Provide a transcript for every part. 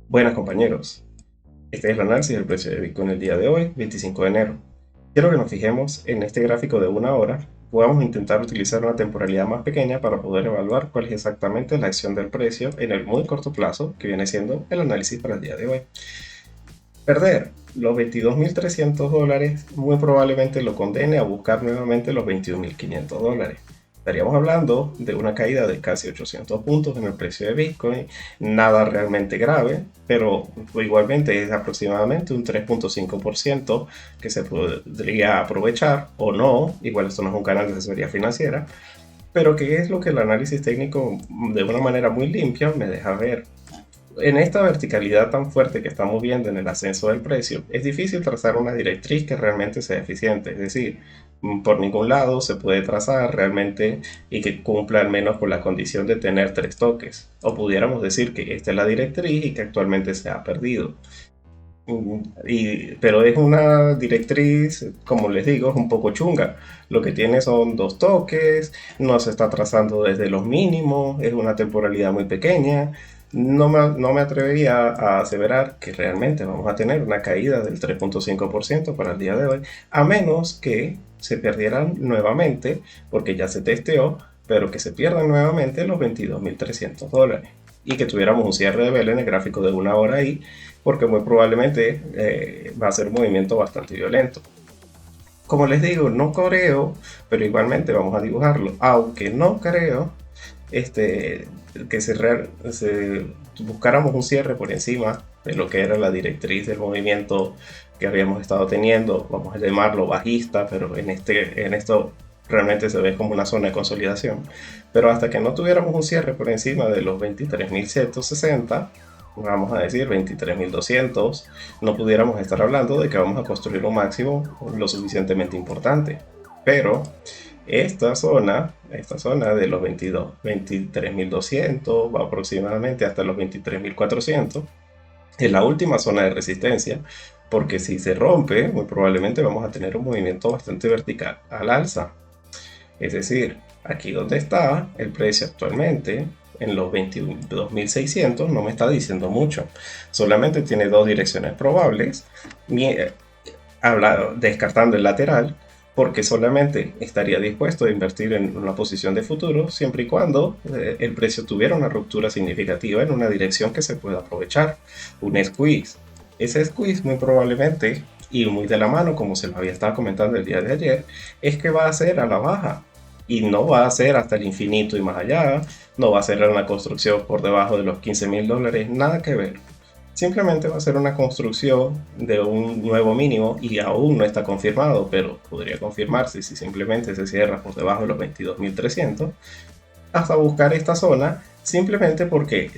Buenas compañeros, este es el análisis del precio de Bitcoin el día de hoy, 25 de enero. Quiero que nos fijemos en este gráfico de una hora. Podamos intentar utilizar una temporalidad más pequeña para poder evaluar cuál es exactamente la acción del precio en el muy corto plazo, que viene siendo el análisis para el día de hoy. Perder los $22.300 muy probablemente lo condene a buscar nuevamente los $21.500. Estaríamos hablando de una caída de casi 800 puntos en el precio de Bitcoin, nada realmente grave, pero igualmente es aproximadamente un 3.5% que se podría aprovechar o no. Igual esto no es un canal de asesoría financiera, pero que es lo que el análisis técnico de una manera muy limpia me deja ver. En esta verticalidad tan fuerte que estamos viendo en el ascenso del precio, es difícil trazar una directriz que realmente sea eficiente. Es decir, por ningún lado se puede trazar realmente y que cumpla al menos con la condición de tener tres toques. O pudiéramos decir que esta es la directriz y que actualmente se ha perdido. Pero es una directriz, como les digo, es un poco chunga. Lo que tiene son dos toques, no se está trazando desde los mínimos, es una temporalidad muy pequeña. No me atrevería a aseverar que realmente vamos a tener una caída del 3.5% para el día de hoy, a menos que se perdieran nuevamente, porque ya se testeó, pero que se pierdan nuevamente los $22.300 y que tuviéramos un cierre de vela en el gráfico de una hora ahí, porque muy probablemente va a ser un movimiento bastante violento. Como les digo, no creo, pero igualmente vamos a dibujarlo, aunque no creo este, que buscáramos un cierre por encima de lo que era la directriz del movimiento que habíamos estado teniendo, vamos a llamarlo bajista, pero en esto realmente se ve como una zona de consolidación. Pero hasta que no tuviéramos un cierre por encima de los 23.160, vamos a decir 23.200, no pudiéramos estar hablando de que vamos a construir un máximo lo suficientemente importante. Pero esta zona de los 23.200 va aproximadamente hasta los 23.400, es la última zona de resistencia, porque si se rompe, muy probablemente vamos a tener un movimiento bastante vertical al alza. Es decir, aquí donde está el precio actualmente, en los 22.600, no me está diciendo mucho. Solamente tiene dos direcciones probables, descartando el lateral, porque solamente estaría dispuesto a invertir en una posición de futuro siempre y cuando el precio tuviera una ruptura significativa en una dirección que se pueda aprovechar, un squeeze. Ese squeeze muy probablemente, y muy de la mano como se lo había estado comentando el día de ayer, es que va a ser a la baja y no va a ser hasta el infinito y más allá, no va a ser una construcción por debajo de los $15.000, nada que ver. Simplemente va a ser una construcción de un nuevo mínimo y aún no está confirmado, pero podría confirmarse si simplemente se cierra por debajo de los 22.300 hasta buscar esta zona, simplemente porque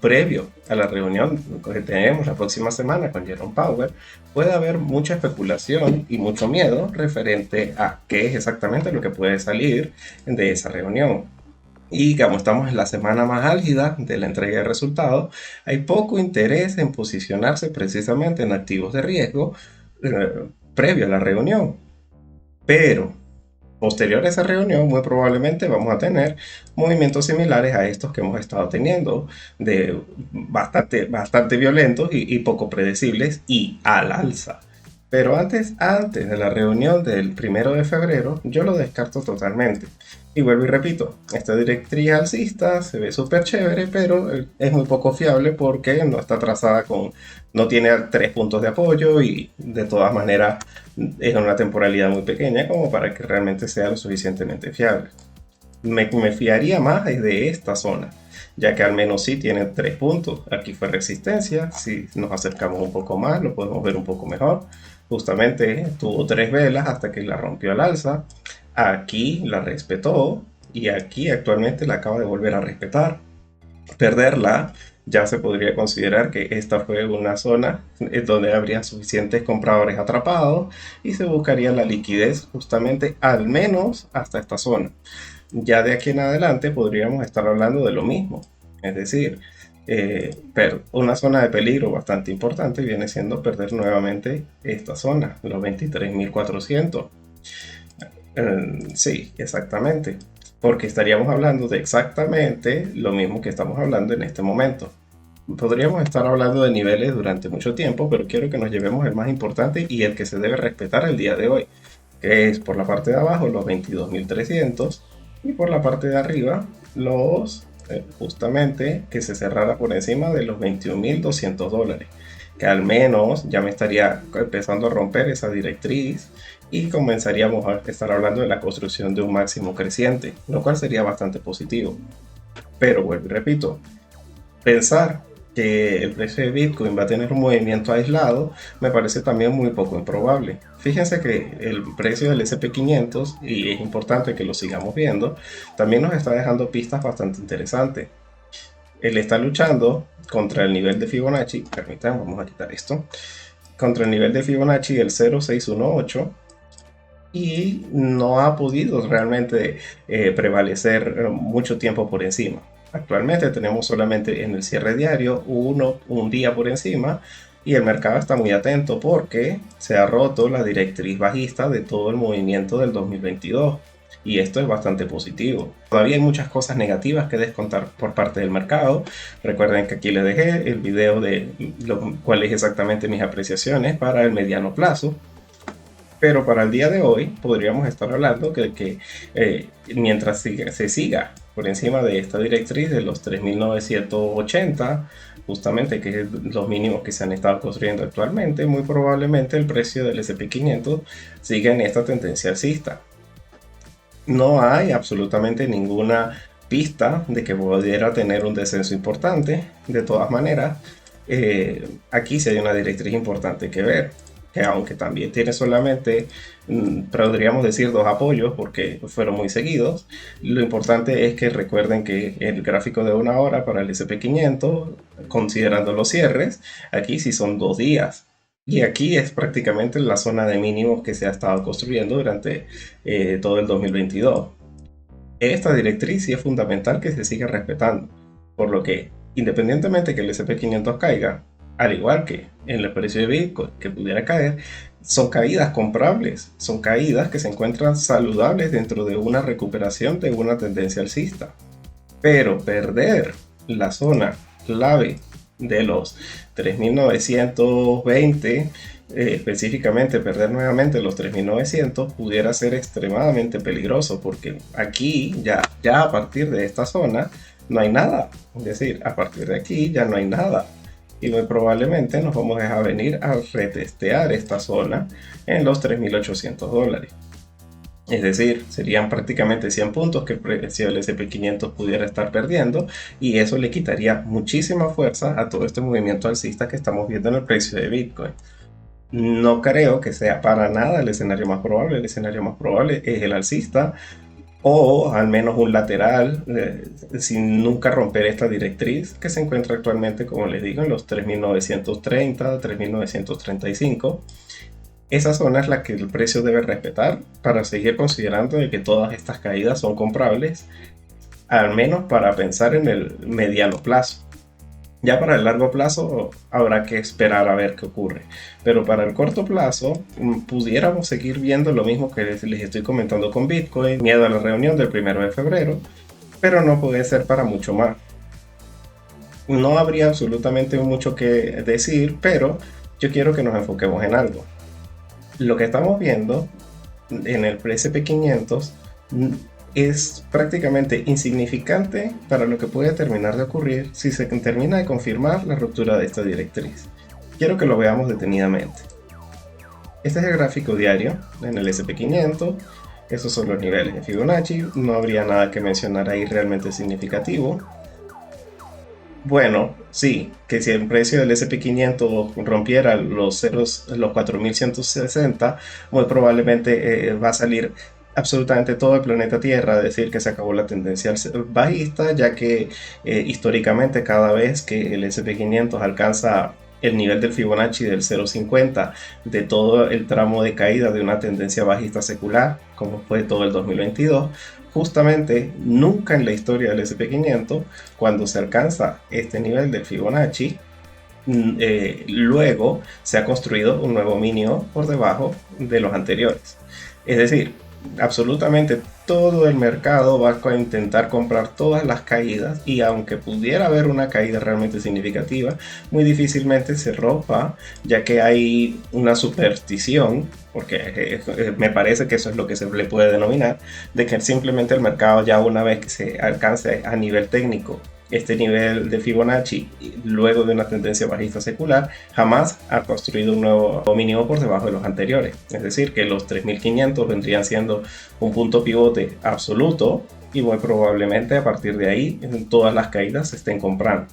previo a la reunión que tenemos la próxima semana con Jerome Powell, puede haber mucha especulación y mucho miedo referente a qué es exactamente lo que puede salir de esa reunión. Y como estamos en la semana más álgida de la entrega de resultados, hay poco interés en posicionarse precisamente en activos de riesgo previo a la reunión. Pero posterior a esa reunión, muy probablemente vamos a tener movimientos similares a estos que hemos estado teniendo, de bastante violentos y poco predecibles y al alza. Pero antes de la reunión del 1 de febrero, yo lo descarto totalmente. Y vuelvo y repito, esta directriz alcista se ve súper chévere, pero es muy poco fiable porque no está trazada no tiene tres puntos de apoyo y de todas maneras es una temporalidad muy pequeña como para que realmente sea lo suficientemente fiable. Me fiaría más de esta zona, ya que al menos sí tiene tres puntos. Aquí fue resistencia, si nos acercamos un poco más lo podemos ver un poco mejor. Justamente tuvo tres velas hasta que la rompió al alza. Aquí la respetó y aquí actualmente la acaba de volver a respetar. Perderla, ya se podría considerar que esta fue una zona donde habría suficientes compradores atrapados y se buscaría la liquidez justamente al menos hasta esta zona. Ya de aquí en adelante podríamos estar hablando de lo mismo, es decir, pero una zona de peligro bastante importante viene siendo perder nuevamente esta zona, los 23.400. Sí, exactamente. Porque estaríamos hablando de exactamente lo mismo que estamos hablando en este momento. Podríamos estar hablando de niveles durante mucho tiempo, pero quiero que nos llevemos el más importante y el que se debe respetar el día de hoy, que es por la parte de abajo los 22.300 y por la parte de arriba los justamente que se cerrara por encima de los 21.200 dólares, que al menos ya me estaría empezando a romper esa directriz y comenzaríamos a estar hablando de la construcción de un máximo creciente, lo cual sería bastante positivo. Pero vuelvo y repito, pensar que el precio de Bitcoin va a tener un movimiento aislado me parece también muy poco improbable. Fíjense que el precio del SP500, y es importante que lo sigamos viendo, también nos está dejando pistas bastante interesantes. Él está luchando contra el nivel de Fibonacci, permítanme, vamos a quitar esto, contra el nivel de Fibonacci del 0,618 y no ha podido realmente prevalecer mucho tiempo por encima. Actualmente tenemos solamente en el cierre diario un día por encima y el mercado está muy atento porque se ha roto la directriz bajista de todo el movimiento del 2022 y esto es bastante positivo. Todavía hay muchas cosas negativas que descontar por parte del mercado. Recuerden que aquí les dejé el video de cuáles exactamente mis apreciaciones para el mediano plazo. Pero para el día de hoy podríamos estar hablando que mientras se siga por encima de esta directriz de los 3.980, justamente que es los mínimos que se han estado construyendo actualmente, muy probablemente el precio del SP500 siga en esta tendencia alcista. No hay absolutamente ninguna pista de que pudiera tener un descenso importante. De todas maneras, aquí sí hay una directriz importante que ver, que aunque también tiene solamente, podríamos decir, dos apoyos porque fueron muy seguidos. Lo importante es que recuerden que el gráfico de una hora para el SP500, considerando los cierres, aquí sí son 2 días. Y aquí es prácticamente la zona de mínimos que se ha estado construyendo durante todo el 2022. Esta directriz sí es fundamental que se siga respetando, por lo que independientemente que el SP500 caiga, al igual que en el precio de Bitcoin que pudiera caer, son caídas comprables, son caídas que se encuentran saludables dentro de una recuperación de una tendencia alcista. Pero perder la zona clave de los 3.920, específicamente perder nuevamente los 3.900 pudiera ser extremadamente peligroso porque aquí ya a partir de esta zona no hay nada, es decir, a partir de aquí ya no hay nada y muy probablemente nos vamos a venir a retestear esta zona en los 3.800 dólares. Es decir, serían prácticamente 100 puntos que el precio del SP500 pudiera estar perdiendo y eso le quitaría muchísima fuerza a todo este movimiento alcista que estamos viendo en el precio de Bitcoin. No creo que sea para nada el escenario más probable. El escenario más probable es el alcista o al menos un lateral sin nunca romper esta directriz que se encuentra actualmente, como les digo, en los 3.930, 3.935. Esa zona es la que el precio debe respetar para seguir considerando de que todas estas caídas son comprables, al menos para pensar en el mediano plazo. Ya para el largo plazo habrá que esperar a ver qué ocurre, pero para el corto plazo pudiéramos seguir viendo lo mismo que les estoy comentando con Bitcoin, miedo a la reunión del 1 de febrero, pero no puede ser para mucho más. No habría absolutamente mucho que decir, pero yo quiero que nos enfoquemos en algo. Lo que estamos viendo en el SP500 es prácticamente insignificante para lo que puede terminar de ocurrir si se termina de confirmar la ruptura de esta directriz. Quiero que lo veamos detenidamente. Este es el gráfico diario en el SP500. Esos son los niveles de Fibonacci. No habría nada que mencionar ahí realmente significativo. Bueno, sí, que si el precio del SP500 rompiera los 4.160, muy probablemente va a salir absolutamente todo el planeta Tierra a decir que se acabó la tendencia bajista, ya que históricamente cada vez que el SP500 alcanza el nivel del Fibonacci del 0.50 de todo el tramo de caída de una tendencia bajista secular, como fue todo el 2022, justamente nunca en la historia del SP500, cuando se alcanza este nivel del Fibonacci, luego se ha construido un nuevo mínimo por debajo de los anteriores. Es decir, absolutamente todo el mercado va a intentar comprar todas las caídas, y aunque pudiera haber una caída realmente significativa, muy difícilmente se rompa, ya que hay una superstición, porque me parece que eso es lo que se le puede denominar, de que simplemente el mercado, ya una vez que se alcance a nivel técnico este nivel de Fibonacci luego de una tendencia bajista secular, jamás ha construido un nuevo mínimo por debajo de los anteriores. Es decir, que los 3500 vendrían siendo un punto pivote absoluto, y muy probablemente a partir de ahí todas las caídas se estén comprando.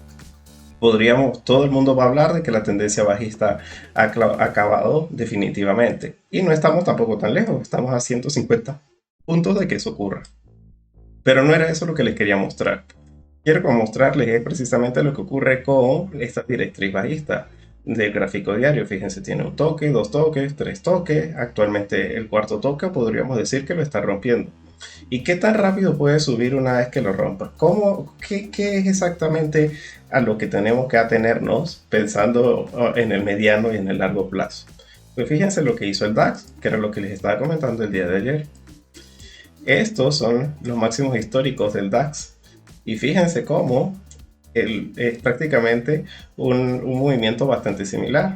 Todo el mundo va a hablar de que la tendencia bajista ha acabado definitivamente. Y no estamos tampoco tan lejos, estamos a 150 puntos de que eso ocurra. Pero no era eso lo que les quería mostrar. Quiero mostrarles es precisamente lo que ocurre con esta directriz bajista del gráfico diario. Fíjense, tiene un toque, dos toques, tres toques. Actualmente el cuarto toque podríamos decir que lo está rompiendo. ¿Y qué tan rápido puede subir una vez que lo rompa? ¿Qué es exactamente a lo que tenemos que atenernos pensando en el mediano y en el largo plazo? Pues fíjense lo que hizo el DAX, que era lo que les estaba comentando el día de ayer. Estos son los máximos históricos del DAX. Y fíjense cómo es prácticamente un movimiento bastante similar.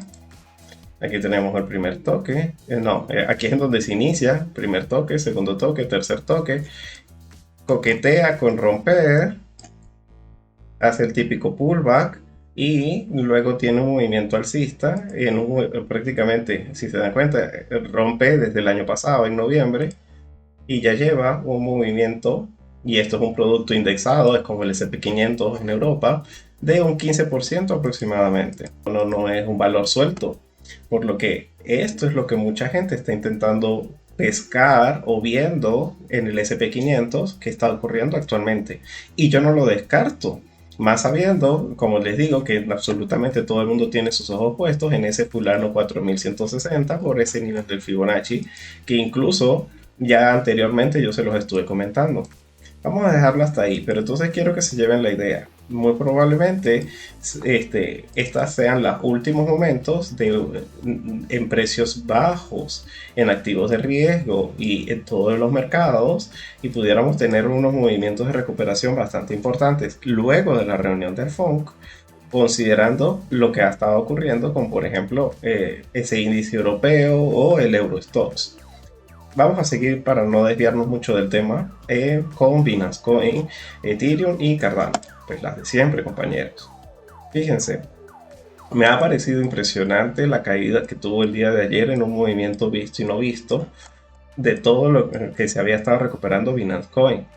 Aquí tenemos el primer toque. Aquí es en donde se inicia. Primer toque, segundo toque, tercer toque. Coquetea con romper. Hace el típico pullback. Y luego tiene un movimiento alcista. Prácticamente, si se dan cuenta, rompe desde el año pasado, en noviembre. Y ya lleva un movimiento, y esto es un producto indexado, es como el S&P 500 en Europa, de un 15% aproximadamente. No es un valor suelto, por lo que esto es lo que mucha gente está intentando pescar o viendo en el S&P 500 que está ocurriendo actualmente. Y yo no lo descarto, más sabiendo, como les digo, que absolutamente todo el mundo tiene sus ojos puestos en ese fulano 4160 por ese nivel del Fibonacci, que incluso ya anteriormente yo se los estuve comentando. Vamos a dejarlo hasta ahí, pero entonces quiero que se lleven la idea. Muy probablemente estas sean los últimos momentos en precios bajos, en activos de riesgo y en todos los mercados, y pudiéramos tener unos movimientos de recuperación bastante importantes luego de la reunión del FONC, considerando lo que ha estado ocurriendo con, por ejemplo, ese índice europeo o el Eurostoxx. Vamos a seguir, para no desviarnos mucho del tema, con Binance Coin, Ethereum y Cardano. Pues las de siempre, compañeros. Fíjense, me ha parecido impresionante la caída que tuvo el día de ayer en un movimiento visto y no visto de todo lo que se había estado recuperando Binance Coin.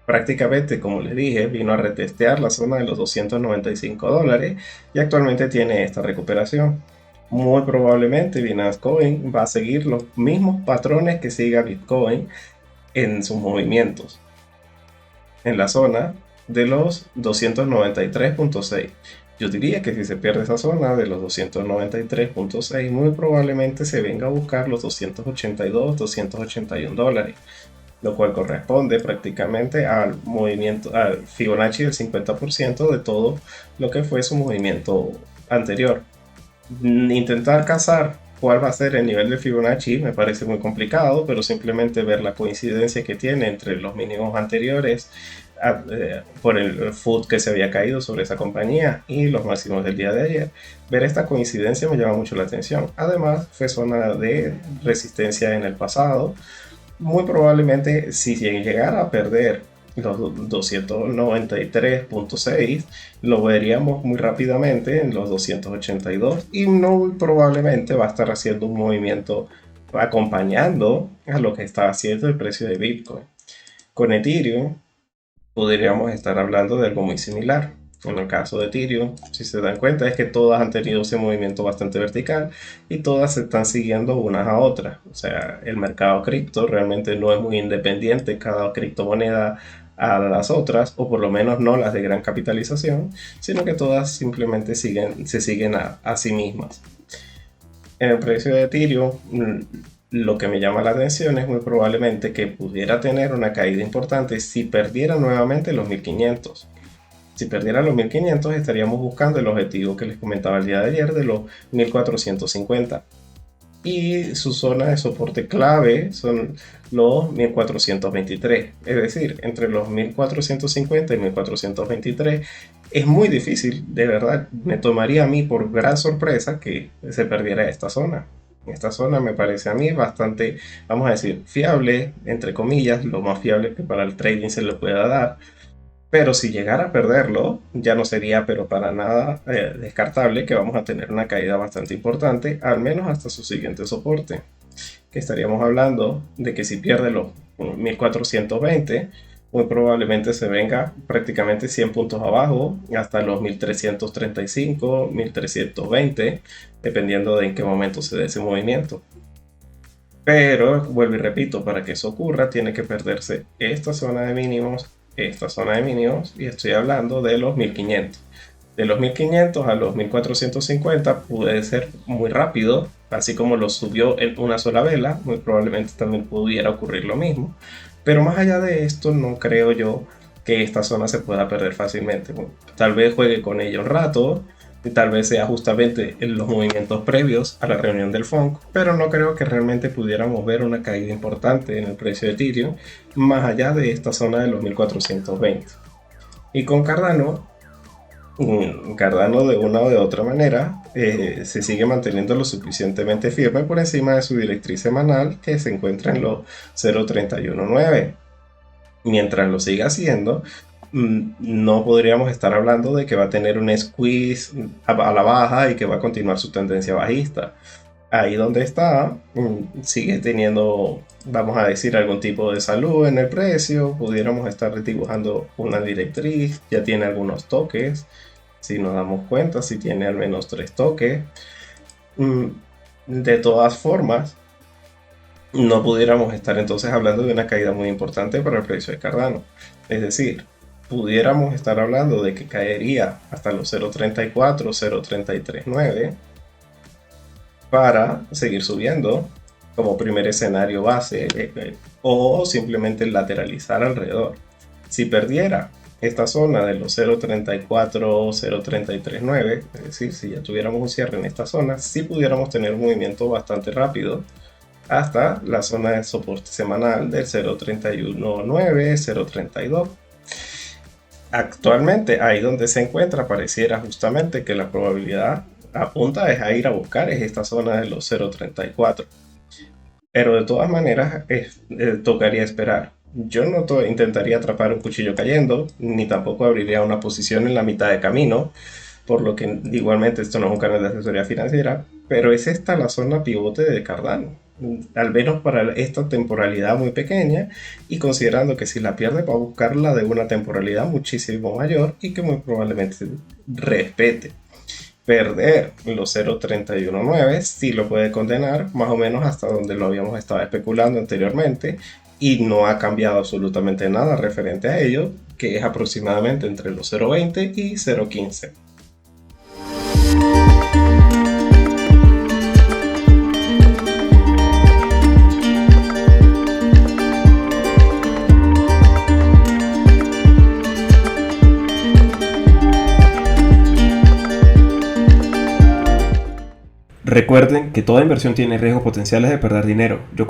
Prácticamente, como les dije, vino a retestear la zona de los $295 y actualmente tiene esta recuperación. Muy probablemente Binance Coin va a seguir los mismos patrones que siga Bitcoin en sus movimientos, en la zona de los 293.6. Yo diría que si se pierde esa zona de los 293.6, muy probablemente se venga a buscar los $282, $281, lo cual corresponde prácticamente al movimiento, al Fibonacci del 50% de todo lo que fue su movimiento anterior. Intentar cazar cuál va a ser el nivel de Fibonacci me parece muy complicado, pero simplemente ver la coincidencia que tiene entre los mínimos anteriores por el food que se había caído sobre esa compañía y los máximos del día de ayer, ver esta coincidencia me llama mucho la atención. Además, fue zona de resistencia en el pasado. Muy probablemente, si llegara a perder los 293.6, lo veríamos muy rápidamente en los 282, y no probablemente va a estar haciendo un movimiento acompañando a lo que está haciendo el precio de Bitcoin. Con Ethereum podríamos estar hablando de algo muy similar. En el caso de Ethereum, si se dan cuenta, es que todas han tenido ese movimiento bastante vertical y todas se están siguiendo unas a otras. O sea, el mercado cripto realmente no es muy independiente, cada criptomoneda a las otras, o por lo menos no las de gran capitalización, sino que todas simplemente se siguen a sí mismas. En el precio de Ethereum, lo que me llama la atención es muy probablemente que pudiera tener una caída importante si perdiera nuevamente los 1500. Si perdiera los 1500, estaríamos buscando el objetivo que les comentaba el día de ayer de los 1450. y su zona de soporte clave son los 1423. Es decir, entre los 1450 y 1423 es muy difícil, de verdad. Me tomaría a mí por gran sorpresa que se perdiera esta zona. Esta zona me parece a mí bastante, vamos a decir, fiable, entre comillas, lo más fiable que para el trading se le pueda dar. Pero si llegara a perderlo, ya no sería, pero para nada descartable que vamos a tener una caída bastante importante, al menos hasta su siguiente soporte. Que estaríamos hablando de que si pierde los 1420, muy probablemente se venga prácticamente 100 puntos abajo, hasta los 1335, 1320, dependiendo de en qué momento se dé ese movimiento. Pero, vuelvo y repito, para que eso ocurra, tiene que perderse esta zona de mínimos, esta zona de mínimos, y estoy hablando de los 1500. De los 1500 a los 1450 puede ser muy rápido, así como lo subió en una sola vela, muy probablemente también pudiera ocurrir lo mismo. Pero más allá de esto, no creo yo que esta zona se pueda perder fácilmente. Bueno, tal vez juegue con ella un rato, y tal vez sea justamente en los movimientos previos a la reunión del FONC, pero no creo que realmente pudiéramos ver una caída importante en el precio de Ethereum más allá de esta zona de los 1420. Y con Cardano, Cardano de una o de otra manera se sigue manteniendo lo suficientemente firme por encima de su directriz semanal, que se encuentra en los 0.319. Mientras lo siga haciendo, no podríamos estar hablando de que va a tener un squeeze a la baja y que va a continuar su tendencia bajista. Ahí donde está, sigue teniendo, vamos a decir, algún tipo de salud en el precio. Pudiéramos estar dibujando una directriz, ya tiene algunos toques. Si nos damos cuenta, si tiene al menos 3 toques. De todas formas, no pudiéramos estar entonces hablando de una caída muy importante para el precio de Cardano. Es decir, pudiéramos estar hablando de que caería hasta los 0.34, 0.339 para seguir subiendo como primer escenario base, o simplemente lateralizar alrededor. Si perdiera esta zona de los 0.34, 0.339, es decir, si ya tuviéramos un cierre en esta zona, sí pudiéramos tener un movimiento bastante rápido hasta la zona de soporte semanal del 0.319, 0.32. Actualmente, ahí donde se encuentra, pareciera justamente que la probabilidad apunta es a ir a buscar esta zona de los 0.34. Pero de todas maneras, tocaría esperar. Yo no intentaría atrapar un cuchillo cayendo, ni tampoco abriría una posición en la mitad de camino, por lo que igualmente esto no es un canal de asesoría financiera, pero es esta la zona pivote de Cardano, al menos para esta temporalidad muy pequeña, y considerando que si la pierde va a buscarla de una temporalidad muchísimo mayor y que muy probablemente respete. Perder los 0.319 sí lo puede condenar más o menos hasta donde lo habíamos estado especulando anteriormente, y no ha cambiado absolutamente nada referente a ello, que es aproximadamente entre los 0.20 y 0.15. Recuerden que toda inversión tiene riesgos potenciales de perder dinero. Yo